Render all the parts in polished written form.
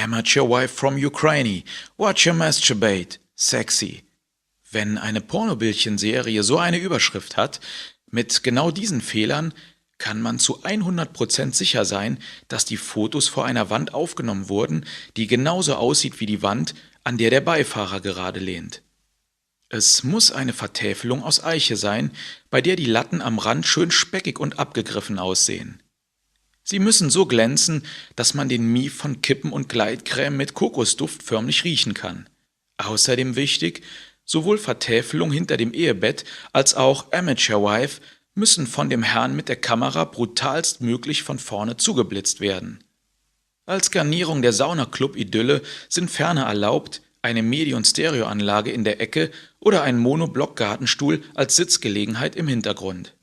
Amateur wife from Ukraine, watch her masturbate, sexy. Wenn eine Pornobildchenserie so eine Überschrift hat, mit genau diesen Fehlern, kann man zu 100% sicher sein, dass die Fotos vor einer Wand aufgenommen wurden, die genauso aussieht wie die Wand, an der der Beifahrer gerade lehnt. Es muss eine Vertäfelung aus Eiche sein, bei der die Latten am Rand schön speckig und abgegriffen aussehen. Sie müssen so glänzen, dass man den Mief von Kippen und Gleitcreme mit Kokosduft förmlich riechen kann. Außerdem wichtig, sowohl Vertäfelung hinter dem Ehebett als auch Amateur Wife müssen von dem Herrn mit der Kamera brutalst möglich von vorne zugeblitzt werden. Als Garnierung der Saunaclub-Idylle sind ferner erlaubt eine Medi- und Stereoanlage in der Ecke oder ein Monoblock-Gartenstuhl als Sitzgelegenheit im Hintergrund.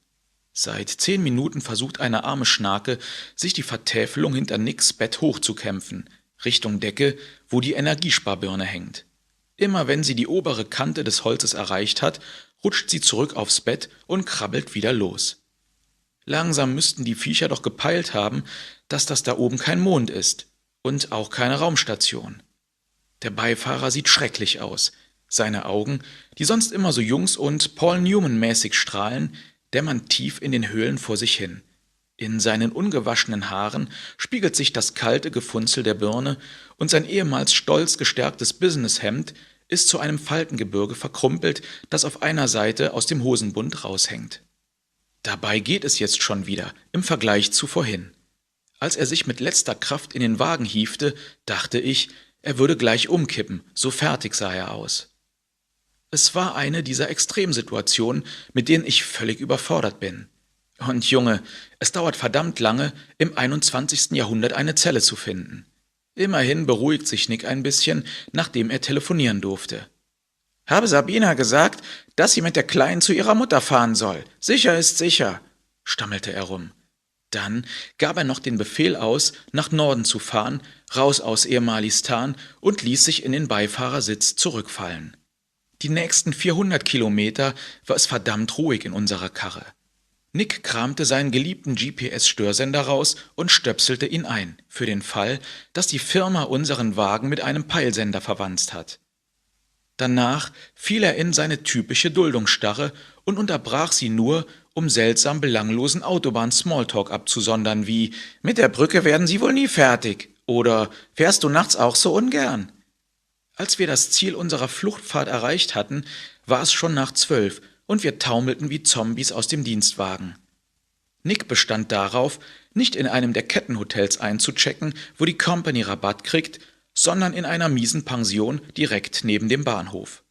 Seit 10 Minuten versucht eine arme Schnake, sich die Vertäfelung hinter Nicks Bett hochzukämpfen, Richtung Decke, wo die Energiesparbirne hängt. Immer wenn sie die obere Kante des Holzes erreicht hat, rutscht sie zurück aufs Bett und krabbelt wieder los. Langsam müssten die Viecher doch gepeilt haben, dass das da oben kein Mond ist und auch keine Raumstation. Der Beifahrer sieht schrecklich aus. Seine Augen, die sonst immer so Jungs- und Paul Newman-mäßig strahlen, dämmern tief in den Höhlen vor sich hin. In seinen ungewaschenen Haaren spiegelt sich das kalte Gefunzel der Birne und sein ehemals stolz gestärktes Businesshemd ist zu einem Faltengebirge verkrumpelt, das auf einer Seite aus dem Hosenbund raushängt. Dabei geht es jetzt schon wieder, im Vergleich zu vorhin. Als er sich mit letzter Kraft in den Wagen hiefte, dachte ich, er würde gleich umkippen, so fertig sah er aus. Es war eine dieser Extremsituationen, mit denen ich völlig überfordert bin. Und Junge, es dauert verdammt lange, im 21. Jahrhundert eine Zelle zu finden. Immerhin beruhigt sich Nick ein bisschen, nachdem er telefonieren durfte. »Habe Sabina gesagt, dass sie mit der Kleinen zu ihrer Mutter fahren soll. Sicher ist sicher«, stammelte er rum. Dann gab er noch den Befehl aus, nach Norden zu fahren, raus aus Ehemalistan und ließ sich in den Beifahrersitz zurückfallen. Die nächsten 400 Kilometer war es verdammt ruhig in unserer Karre. Nick kramte seinen geliebten GPS-Störsender raus und stöpselte ihn ein, für den Fall, dass die Firma unseren Wagen mit einem Peilsender verwandt hat. Danach fiel er in seine typische Duldungsstarre und unterbrach sie nur, um seltsam belanglosen Autobahn-Smalltalk abzusondern, wie »Mit der Brücke werden Sie wohl nie fertig« oder »Fährst du nachts auch so ungern?« Als wir das Ziel unserer Fluchtfahrt erreicht hatten, war es schon nach 12 und wir taumelten wie Zombies aus dem Dienstwagen. Nick bestand darauf, nicht in einem der Kettenhotels einzuchecken, wo die Company Rabatt kriegt, sondern in einer miesen Pension direkt neben dem Bahnhof.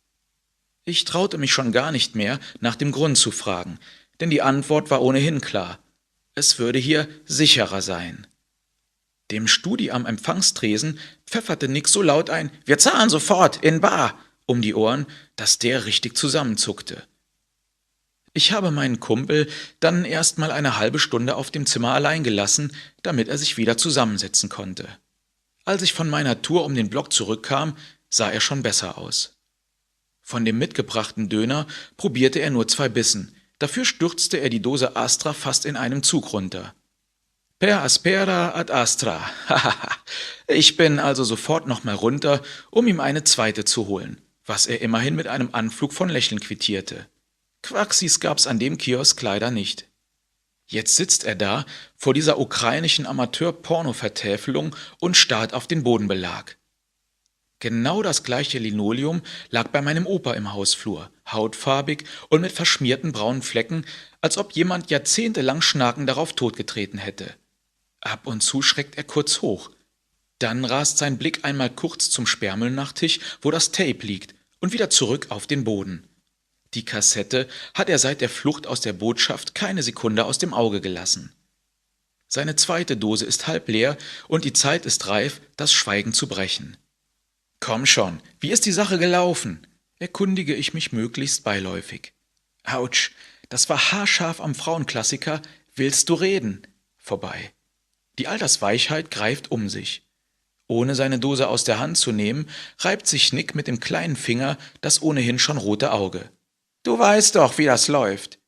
Ich traute mich schon gar nicht mehr, nach dem Grund zu fragen, denn die Antwort war ohnehin klar. Es würde hier sicherer sein. Dem Studi am Empfangstresen pfefferte Nick so laut ein »Wir zahlen sofort, in bar« um die Ohren, dass der richtig zusammenzuckte. Ich habe meinen Kumpel dann erst mal eine halbe Stunde auf dem Zimmer allein gelassen, damit er sich wieder zusammensetzen konnte. Als ich von meiner Tour um den Block zurückkam, sah er schon besser aus. Von dem mitgebrachten Döner probierte er nur 2 Bissen, dafür stürzte er die Dose Astra fast in einem Zug runter. Per aspera ad astra, hahaha. Ich bin also sofort nochmal runter, um ihm eine zweite zu holen, was er immerhin mit einem Anflug von Lächeln quittierte. Quaxis gab's an dem Kiosk leider nicht. Jetzt sitzt er da vor dieser ukrainischen Amateur-Porno-Vertäfelung und starrt auf den Bodenbelag. Genau das gleiche Linoleum lag bei meinem Opa im Hausflur, hautfarbig und mit verschmierten braunen Flecken, als ob jemand jahrzehntelang Schnaken darauf totgetreten hätte. Ab und zu schreckt er kurz hoch. Dann rast sein Blick einmal kurz zum Sperrmüllnachtisch, wo das Tape liegt, und wieder zurück auf den Boden. Die Kassette hat er seit der Flucht aus der Botschaft keine Sekunde aus dem Auge gelassen. Seine zweite Dose ist halb leer und die Zeit ist reif, das Schweigen zu brechen. »Komm schon, wie ist die Sache gelaufen?« erkundige ich mich möglichst beiläufig. »Autsch, das war haarscharf am Frauenklassiker »Willst du reden?« vorbei. Die Altersweichheit greift um sich. Ohne seine Dose aus der Hand zu nehmen, reibt sich Nick mit dem kleinen Finger das ohnehin schon rote Auge. »Du weißt doch, wie das läuft.«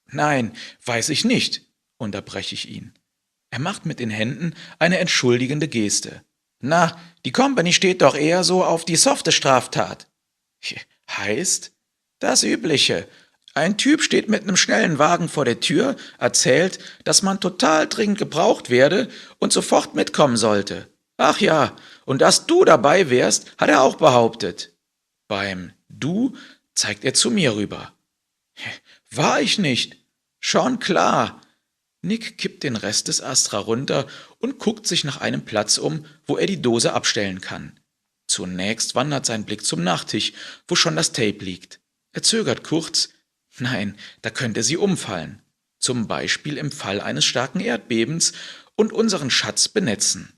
»Nein, weiß ich nicht«, unterbreche ich ihn. Er macht mit den Händen eine entschuldigende Geste. Na, die Company steht doch eher so auf die softe Straftat. Heißt? Das Übliche. Ein Typ steht mit einem schnellen Wagen vor der Tür, erzählt, dass man total dringend gebraucht werde und sofort mitkommen sollte. Ach ja, und dass du dabei wärst, hat er auch behauptet. Beim Du zeigt er zu mir rüber. War ich nicht. Schon klar. Nick kippt den Rest des Astra runter und guckt sich nach einem Platz um, wo er die Dose abstellen kann. Zunächst wandert sein Blick zum Nachttisch, wo schon das Tape liegt. Er zögert kurz. Nein, da könnte sie umfallen. Zum Beispiel im Fall eines starken Erdbebens und unseren Schatz benetzen.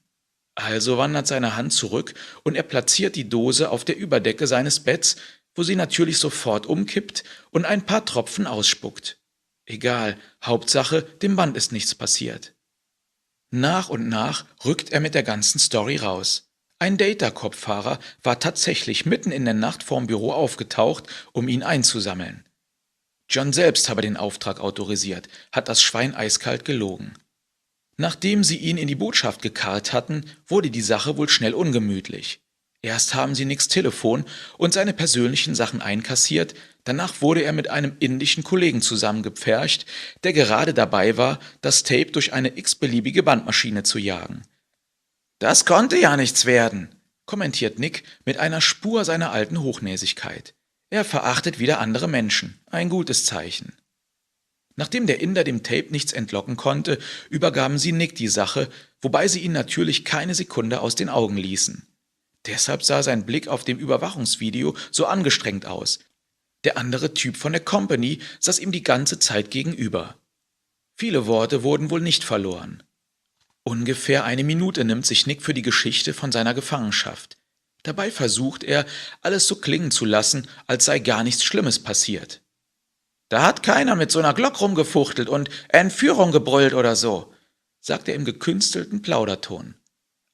Also wandert seine Hand zurück und er platziert die Dose auf der Überdecke seines Betts, wo sie natürlich sofort umkippt und ein paar Tropfen ausspuckt. Egal, Hauptsache, dem Band ist nichts passiert. Nach und nach rückt er mit der ganzen Story raus. Ein Data-Kopffahrer war tatsächlich mitten in der Nacht vorm Büro aufgetaucht, um ihn einzusammeln. John selbst habe den Auftrag autorisiert, hat das Schwein eiskalt gelogen. Nachdem sie ihn in die Botschaft gekarrt hatten, wurde die Sache wohl schnell ungemütlich. Erst haben sie Nicks Telefon und seine persönlichen Sachen einkassiert, danach wurde er mit einem indischen Kollegen zusammengepfercht, der gerade dabei war, das Tape durch eine x-beliebige Bandmaschine zu jagen. »Das konnte ja nichts werden«, kommentiert Nick mit einer Spur seiner alten Hochnäsigkeit. Er verachtet wieder andere Menschen, ein gutes Zeichen. Nachdem der Inder dem Tape nichts entlocken konnte, übergaben sie Nick die Sache, wobei sie ihn natürlich keine Sekunde aus den Augen ließen. Deshalb sah sein Blick auf dem Überwachungsvideo so angestrengt aus. Der andere Typ von der Company saß ihm die ganze Zeit gegenüber. Viele Worte wurden wohl nicht verloren. Ungefähr 1 Minute nimmt sich Nick für die Geschichte von seiner Gefangenschaft. Dabei versucht er, alles so klingen zu lassen, als sei gar nichts Schlimmes passiert. »Da hat keiner mit so einer Glock rumgefuchtelt und Entführung gebrüllt oder so«, sagt er im gekünstelten Plauderton.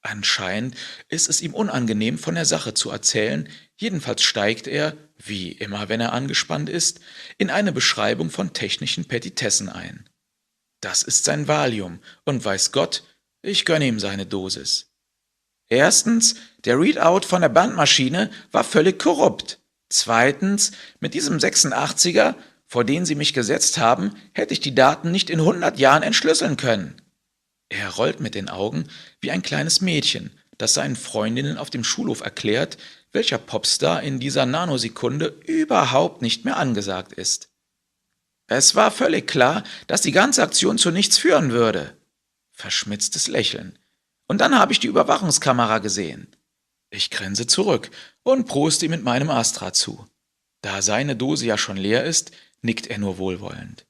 Anscheinend ist es ihm unangenehm, von der Sache zu erzählen, jedenfalls steigt er, wie immer wenn er angespannt ist, in eine Beschreibung von technischen Petitessen ein. Das ist sein Valium, und weiß Gott, ich gönne ihm seine Dosis. Erstens, der Readout von der Bandmaschine war völlig korrupt. Zweitens, mit diesem 86er, vor den sie mich gesetzt haben, hätte ich die Daten nicht in 100 Jahren entschlüsseln können. Er rollt mit den Augen wie ein kleines Mädchen, das seinen Freundinnen auf dem Schulhof erklärt, welcher Popstar in dieser Nanosekunde überhaupt nicht mehr angesagt ist. Es war völlig klar, dass die ganze Aktion zu nichts führen würde. Verschmitztes Lächeln. Und dann habe ich die Überwachungskamera gesehen. Ich grinse zurück und proste ihm mit meinem Astra zu. Da seine Dose ja schon leer ist, nickt er nur wohlwollend.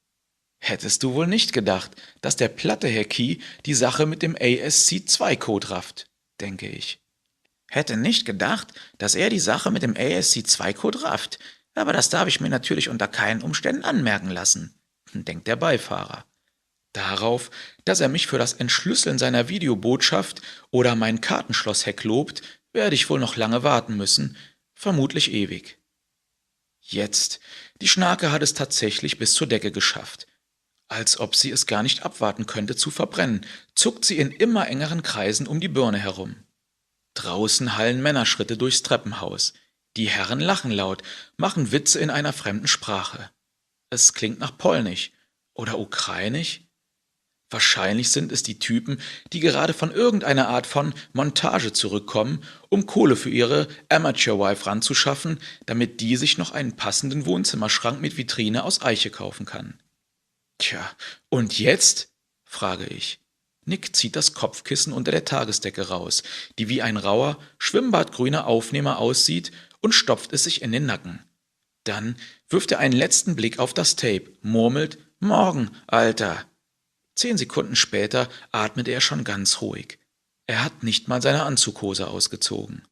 Hättest du wohl nicht gedacht, dass der platte Herr Key die Sache mit dem ASC2-Code rafft, denke ich. Hätte nicht gedacht, dass er die Sache mit dem ASC2-Code rafft, aber das darf ich mir natürlich unter keinen Umständen anmerken lassen, denkt der Beifahrer. Darauf, dass er mich für das Entschlüsseln seiner Videobotschaft oder mein Kartenschloss-Hack lobt, werde ich wohl noch lange warten müssen, vermutlich ewig. Jetzt, die Schnarke hat es tatsächlich bis zur Decke geschafft. Als ob sie es gar nicht abwarten könnte zu verbrennen, zuckt sie in immer engeren Kreisen um die Birne herum. Draußen hallen Männerschritte durchs Treppenhaus. Die Herren lachen laut, machen Witze in einer fremden Sprache. Es klingt nach Polnisch oder Ukrainisch. Wahrscheinlich sind es die Typen, die gerade von irgendeiner Art von Montage zurückkommen, um Kohle für ihre Amateur-Wife ranzuschaffen, damit die sich noch einen passenden Wohnzimmerschrank mit Vitrine aus Eiche kaufen kann. Tja, und jetzt? Frage ich. Nick zieht das Kopfkissen unter der Tagesdecke raus, die wie ein rauer, schwimmbadgrüner Aufnehmer aussieht, und stopft es sich in den Nacken. Dann wirft er einen letzten Blick auf das Tape, murmelt, »Morgen, Alter!« 10 Sekunden später atmet er schon ganz ruhig. Er hat nicht mal seine Anzughose ausgezogen.